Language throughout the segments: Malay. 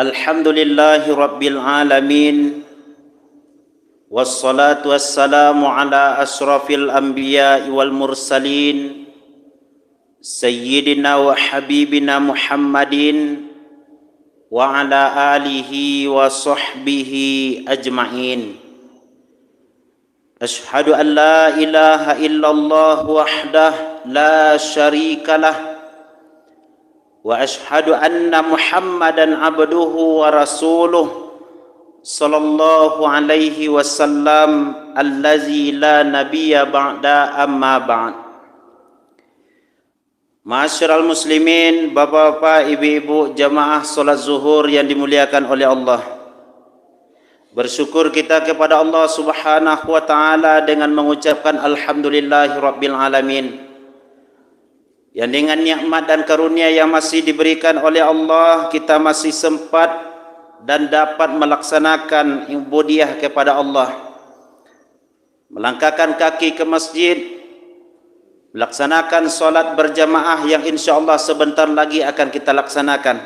Alhamdulillahi Rabbil Alamin. Wassalatu wassalamu ala ashrafil anbiya wal mursalin Sayyidina wa habibina Muhammadin wa ala alihi wa sahbihi ajma'in. Ashhadu an la ilaha illallah wahdah la syarikalah wa ashhadu anna Muhammadan abduhu wa rasuluh sallallahu alaihi wasallam allazi la nabiyya ba'da amma ba'd. Ma'asyiral muslimin, bapak-bapak, ibu-ibu, jamaah salat zuhur yang dimuliakan oleh Allah. Bersyukur kita kepada Allah Subhanahu wa taala dengan mengucapkan alhamdulillahi rabbil alamin. Yang dengan nikmat dan karunia yang masih diberikan oleh Allah, kita masih sempat dan dapat melaksanakan ibadah kepada Allah. Melangkahkan kaki ke masjid, melaksanakan solat berjamaah yang insyaAllah sebentar lagi akan kita laksanakan.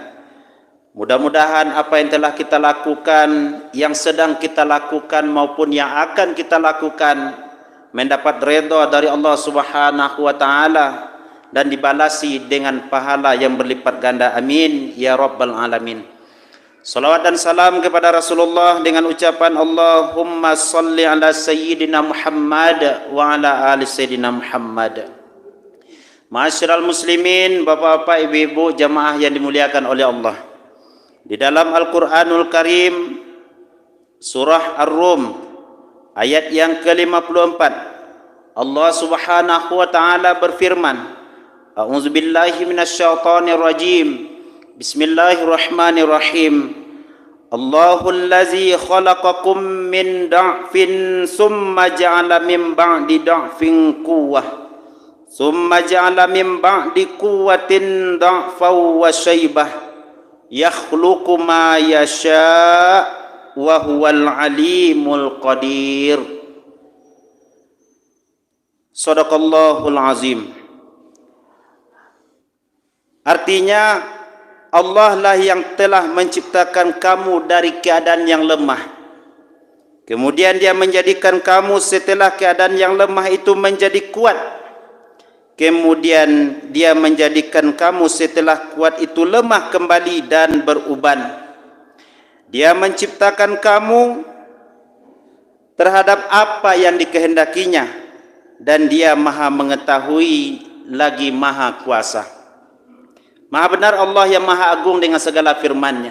Mudah-mudahan apa yang telah kita lakukan, yang sedang kita lakukan maupun yang akan kita lakukan mendapat redha dari Allah Subhanahu wa taala dan dibalasi dengan pahala yang berlipat ganda. Amin ya rabbal alamin. Salawat dan salam kepada Rasulullah dengan ucapan Allahumma salli ala sayyidina Muhammad wa ala ali sayyidina Muhammad. Ma'asyiral muslimin, bapak-bapak, ibu-ibu, jamaah yang dimuliakan oleh Allah. Di dalam Al-Qur'anul Karim surah Ar-Rum ayat yang ke-54, Allah Subhanahu wa taala berfirman, A'udzu billahi minasyaitonir rajim. Bismillahirrahmanirrahim. Allahul ladzi khalaqakum min da'fin summa ja'ala min ba'di da'fin quwwah. Summa ja'ala min ba'di quwwatin da'faw wa syaibah. Yakhluqu ma yasha' wa huwal alimul qadir. Shadaqallahul azim. Artinya, Allah lah yang telah menciptakan kamu dari keadaan yang lemah. Kemudian Dia menjadikan kamu setelah keadaan yang lemah itu menjadi kuat. Kemudian Dia menjadikan kamu setelah kuat itu lemah kembali dan beruban. Dia menciptakan kamu terhadap apa yang dikehendakinya, dan Dia maha mengetahui lagi maha kuasa. Maha benar Allah yang maha agung dengan segala firman-Nya.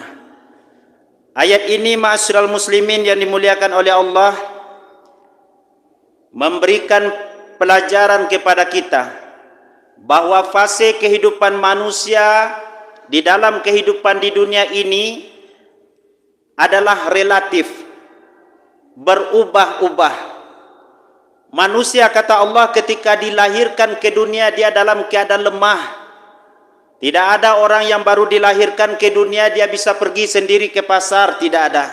Ayat ini, ma'asyiral muslimin yang dimuliakan oleh Allah, memberikan pelajaran kepada kita bahwa fase kehidupan manusia di dalam kehidupan di dunia ini adalah relatif, berubah-ubah. Manusia, kata Allah, ketika dilahirkan ke dunia dia dalam keadaan lemah. Tidak ada orang yang baru dilahirkan ke dunia dia bisa pergi sendiri ke pasar, tidak ada.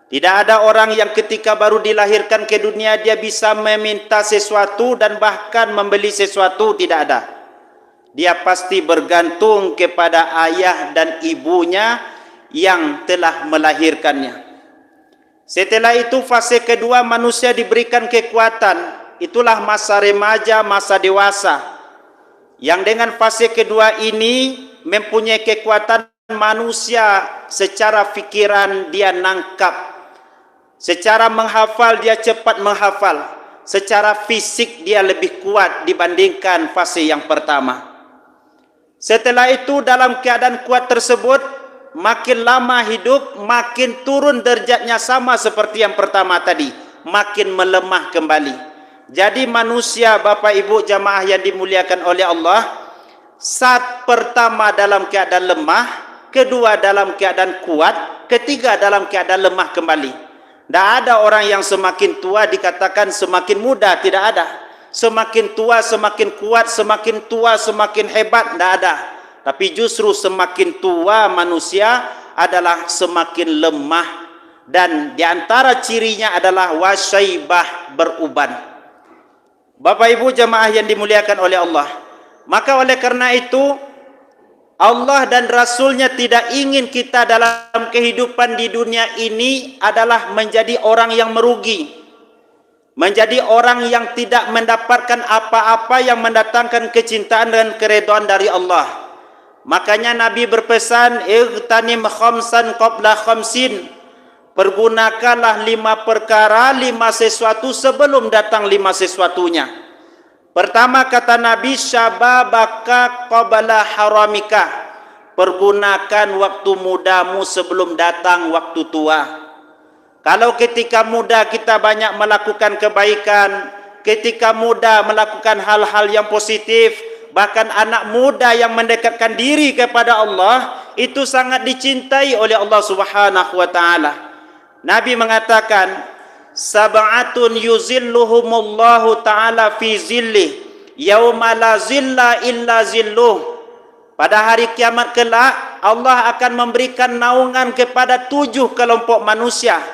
Tidak ada orang yang ketika baru dilahirkan ke dunia dia bisa meminta sesuatu dan bahkan membeli sesuatu, tidak ada. Dia pasti bergantung kepada ayah dan ibunya yang telah melahirkannya. Setelah itu fase kedua, manusia diberikan kekuatan. Itulah masa remaja, masa dewasa. Yang dengan fase kedua ini mempunyai kekuatan manusia secara fikiran dia nangkap. Secara menghafal dia cepat menghafal. Secara fisik dia lebih kuat dibandingkan fase yang pertama. Setelah itu dalam keadaan kuat tersebut, makin lama hidup makin turun derajatnya sama seperti yang pertama tadi. Makin melemah kembali. Jadi manusia, Bapak Ibu jamaah yang dimuliakan oleh Allah, saat pertama dalam keadaan lemah, kedua dalam keadaan kuat, ketiga dalam keadaan lemah kembali. Tidak ada orang yang semakin tua dikatakan semakin muda, tidak ada. Semakin tua semakin kuat, semakin tua semakin hebat, tidak ada. Tapi justru semakin tua manusia adalah semakin lemah, dan diantara cirinya adalah wasyaibah, beruban. Bapak Ibu jamaah yang dimuliakan oleh Allah, maka oleh karena itu Allah dan Rasulnya tidak ingin kita dalam kehidupan di dunia ini adalah menjadi orang yang merugi, menjadi orang yang tidak mendapatkan apa-apa yang mendatangkan kecintaan dan keridhaan dari Allah. Makanya Nabi berpesan, "Ightanim khamsan qabla khamsin." Pergunakanlah 5 perkara, 5 sesuatu sebelum datang 5 sesuatunya. Pertama kata Nabi, syababaka qabla haramika. Pergunakan waktu mudamu sebelum datang waktu tua. Kalau ketika muda kita banyak melakukan kebaikan, ketika muda melakukan hal-hal yang positif, bahkan anak muda yang mendekatkan diri kepada Allah, itu sangat dicintai oleh Allah Subhanahu wa taala. Nabi mengatakan, sab'atun yuzilluhumullahu ta'ala fi zillih yauma la zilla illa zilluh. Pada hari kiamat kelak Allah akan memberikan naungan kepada 7 kelompok manusia,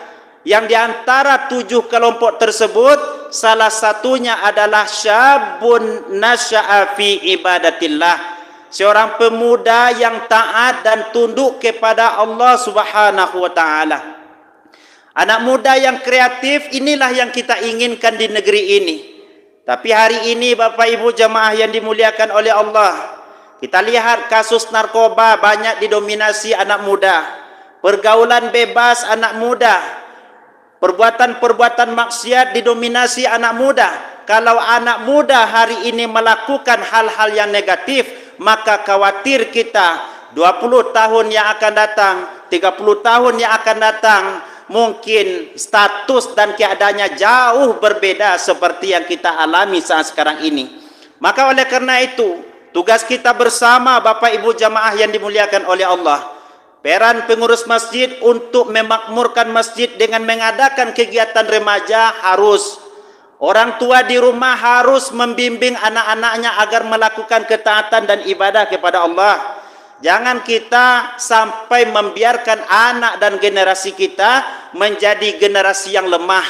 yang di antara 7 kelompok tersebut salah satunya adalah syabun nasya'a fi ibadatillah, seorang pemuda yang taat dan tunduk kepada Allah Subhanahu wa taala. Anak muda yang kreatif, inilah yang kita inginkan di negeri ini. Tapi hari ini Bapak Ibu jamaah yang dimuliakan oleh Allah, kita lihat kasus narkoba banyak didominasi anak muda, pergaulan bebas anak muda, perbuatan-perbuatan maksiat didominasi anak muda. Kalau anak muda hari ini melakukan hal-hal yang negatif, maka khawatir kita 20 tahun yang akan datang, 30 tahun yang akan datang, mungkin status dan keadaannya jauh berbeda seperti yang kita alami saat sekarang ini. Maka oleh karena itu, tugas kita bersama Bapak Ibu jamaah yang dimuliakan oleh Allah, peran pengurus masjid untuk memakmurkan masjid dengan mengadakan kegiatan remaja harus. Orang tua di rumah harus membimbing anak-anaknya agar melakukan ketaatan dan ibadah kepada Allah. Jangan kita sampai membiarkan anak dan generasi kita menjadi generasi yang lemah.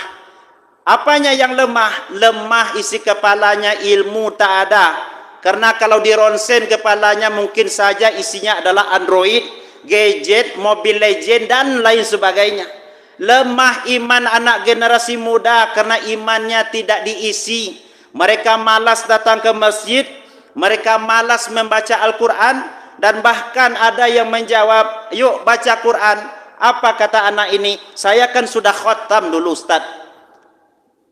Apanya yang lemah? Lemah isi kepalanya, ilmu tak ada. Karena kalau dironsen kepalanya mungkin saja isinya adalah Android, gadget, mobil legend dan lain sebagainya. Lemah iman anak generasi muda karena imannya tidak diisi. Mereka malas datang ke masjid, mereka malas membaca Al-Quran. Dan bahkan ada yang menjawab, yuk baca Quran. Apa kata anak ini? Saya kan sudah khatam dulu Ustaz.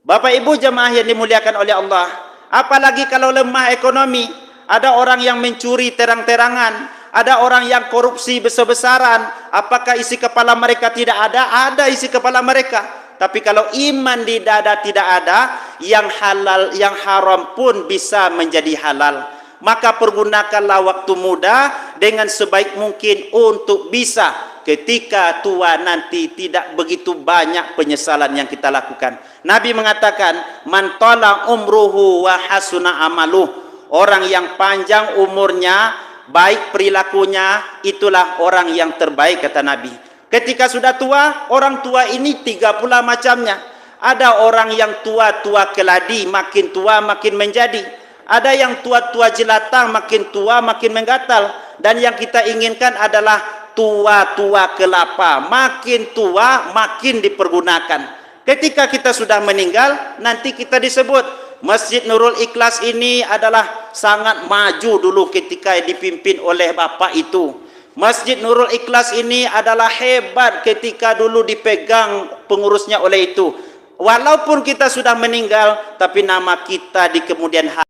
Bapak Ibu jemaah yang dimuliakan oleh Allah, apalagi kalau lemah ekonomi. Ada orang yang mencuri terang-terangan, ada orang yang korupsi besar-besaran. Apakah isi kepala mereka tidak ada? Ada isi kepala mereka. Tapi kalau iman di dada tidak ada, yang halal, yang haram pun bisa menjadi halal. Maka pergunakanlah waktu muda dengan sebaik mungkin untuk bisa ketika tua nanti tidak begitu banyak penyesalan yang kita lakukan. Nabi mengatakan, man tala umruhu wa hasuna amaluh. Orang yang panjang umurnya, baik perilakunya, itulah orang yang terbaik kata Nabi. Ketika sudah tua, orang tua ini 3 pula macamnya. Ada orang yang tua-tua keladi, makin tua makin menjadi. Ada yang tua-tua jelatang, makin tua makin menggatal. Dan yang kita inginkan adalah tua-tua kelapa, makin tua makin dipergunakan. Ketika kita sudah meninggal, nanti kita disebut Masjid Nurul Ikhlas ini adalah sangat maju dulu ketika dipimpin oleh bapak itu. Masjid Nurul Ikhlas ini adalah hebat ketika dulu dipegang pengurusnya oleh itu. Walaupun kita sudah meninggal, tapi nama kita di kemudian hari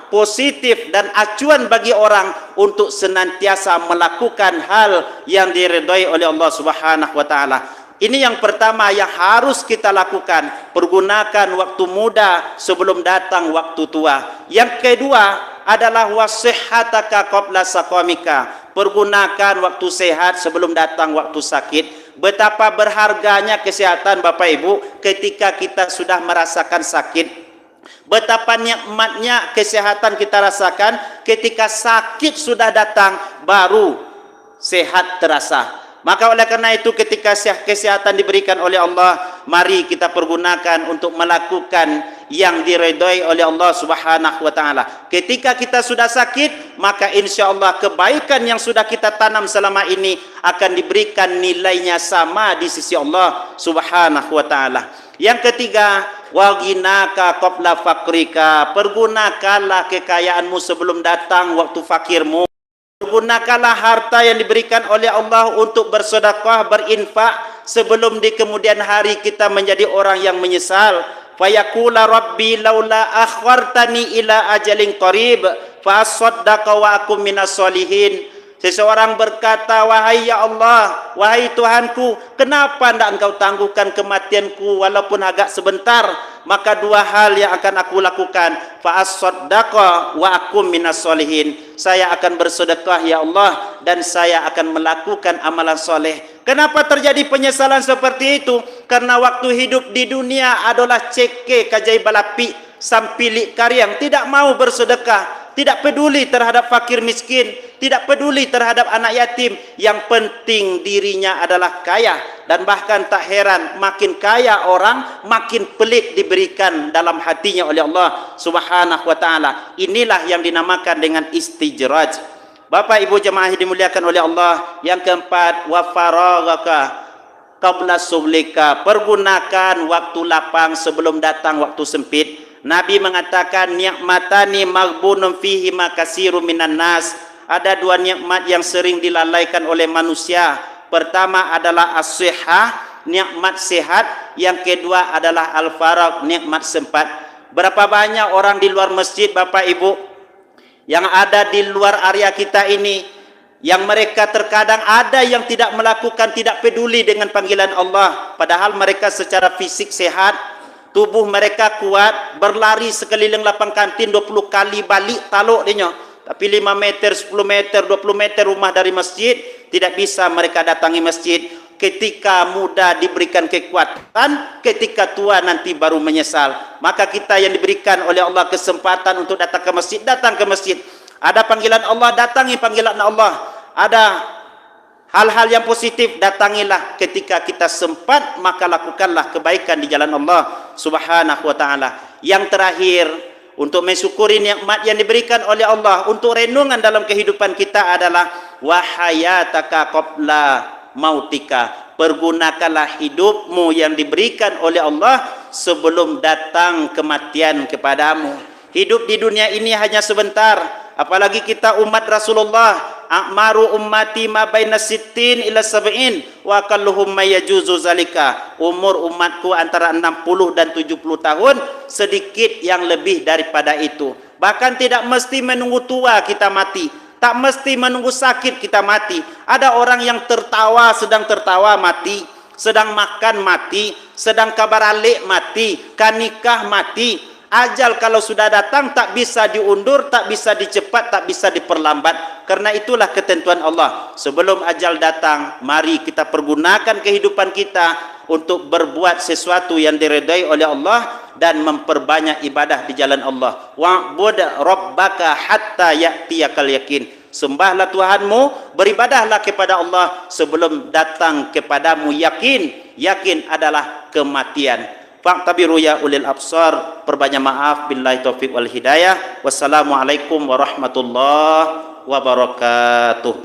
positif dan acuan bagi orang untuk senantiasa melakukan hal yang diridhai oleh Allah Subhanahu wa taala. Ini yang pertama yang harus kita lakukan, pergunakan waktu muda sebelum datang waktu tua. Yang kedua adalah wasihhataka qabla saqamika, pergunakan waktu sehat sebelum datang waktu sakit. Betapa berharganya kesehatan Bapak Ibu ketika kita sudah merasakan sakit. Betapa nikmatnya kesehatan kita rasakan ketika sakit sudah datang baru sehat terasa. Maka oleh karena itu ketika kesehatan diberikan oleh Allah, mari kita pergunakan untuk melakukan yang diredai oleh Allah Subhanahu wa taala. Ketika kita sudah sakit, maka insya-Allah kebaikan yang sudah kita tanam selama ini akan diberikan nilainya sama di sisi Allah Subhanahu wa taala. Yang ketiga, wa ghinaka qabla fakrika, pergunakanlah kekayaanmu sebelum datang waktu fakirmu. Pergunakanlah harta yang diberikan oleh Allah untuk bersedekah, berinfak sebelum di kemudian hari kita menjadi orang yang menyesal. Fayaqula rabbi laula akhwartani ila ajalin qarib fa asaddaqa wa akum minas solihin. Seseorang berkata, wahai ya Allah, wahai Tuhanku, kenapa tidak engkau tangguhkan kematianku walaupun agak sebentar? Maka dua hal yang akan aku lakukan. Fa asaddaqa wa akum minas solihin. Saya akan bersedekah ya Allah, dan saya akan melakukan amalan soleh. Kenapa terjadi penyesalan seperti itu? Karena waktu hidup di dunia adalah ceke kajai balapi sampilik karyang, tidak mau bersedekah, tidak peduli terhadap fakir miskin, tidak peduli terhadap anak yatim. Yang penting dirinya adalah kaya. Dan bahkan tak heran, makin kaya orang, makin pelit diberikan dalam hatinya oleh Allah Subhanahu wa taala. Inilah yang dinamakan dengan istijraj. Bapak Ibu jemaah yang dimuliakan oleh Allah. Yang keempat, wa faraghaka qabla sublika, pergunakan waktu lapang sebelum datang waktu sempit. Nabi mengatakan, ni'matani maghbunun fihi ma katsirun minan nas. Ada dua nikmat yang sering dilalaikan oleh manusia. Pertama adalah as-sihah, nikmat sehat. Yang kedua adalah al-faragh, nikmat sempat. Berapa banyak orang di luar masjid Bapak Ibu yang ada di luar area kita ini, yang mereka terkadang ada yang tidak melakukan, tidak peduli dengan panggilan Allah, padahal mereka secara fisik sehat, tubuh mereka kuat, berlari sekeliling lapang kantin 20 kali balik taluk dia. Tapi 5 meter, 10 meter, 20 meter rumah dari masjid, tidak bisa mereka datangi masjid. Ketika muda diberikan kekuatan, ketika tua nanti baru menyesal. Maka kita yang diberikan oleh Allah kesempatan untuk datang ke masjid, datang ke masjid. Ada panggilan Allah, datangi panggilan Allah. Ada hal-hal yang positif, datangilah. Ketika kita sempat, maka lakukanlah kebaikan di jalan Allah Subhanahu wa taala. Yang terakhir, untuk mensyukuri nikmat yang diberikan oleh Allah, untuk renungan dalam kehidupan kita adalah wahayataka qabla mautika, pergunakanlah hidupmu yang diberikan oleh Allah sebelum datang kematian kepadamu. Hidup di dunia ini hanya sebentar, apalagi kita umat Rasulullah. A'maru ummati ma baina sittin ila sab'in wa kalluhum mayajuzu zalika. Umur umatku antara 60 dan 70 tahun, sedikit yang lebih daripada itu. Bahkan tidak mesti menunggu tua kita mati, tak mesti menunggu sakit kita mati. Ada orang yang tertawa, sedang tertawa mati, sedang makan mati, sedang kabar alik mati, kan nikah mati. Ajal kalau sudah datang tak bisa diundur, tak bisa dicepat, tak bisa diperlambat. Karena itulah ketentuan Allah. Sebelum ajal datang, mari kita pergunakan kehidupan kita untuk berbuat sesuatu yang diredai oleh Allah dan memperbanyak ibadah di jalan Allah. Wa'bud rabbaka hatta ya'tiyakal yakin. Sembahlah Tuhanmu, beribadahlah kepada Allah sebelum datang kepadamu yakin. Yakin adalah kematian. Fa'tabiru ya ulil absar. Perbanyak maaf, billahi taufiq wal hidayah. Wassalamualaikum warahmatullahi wabarakatuh.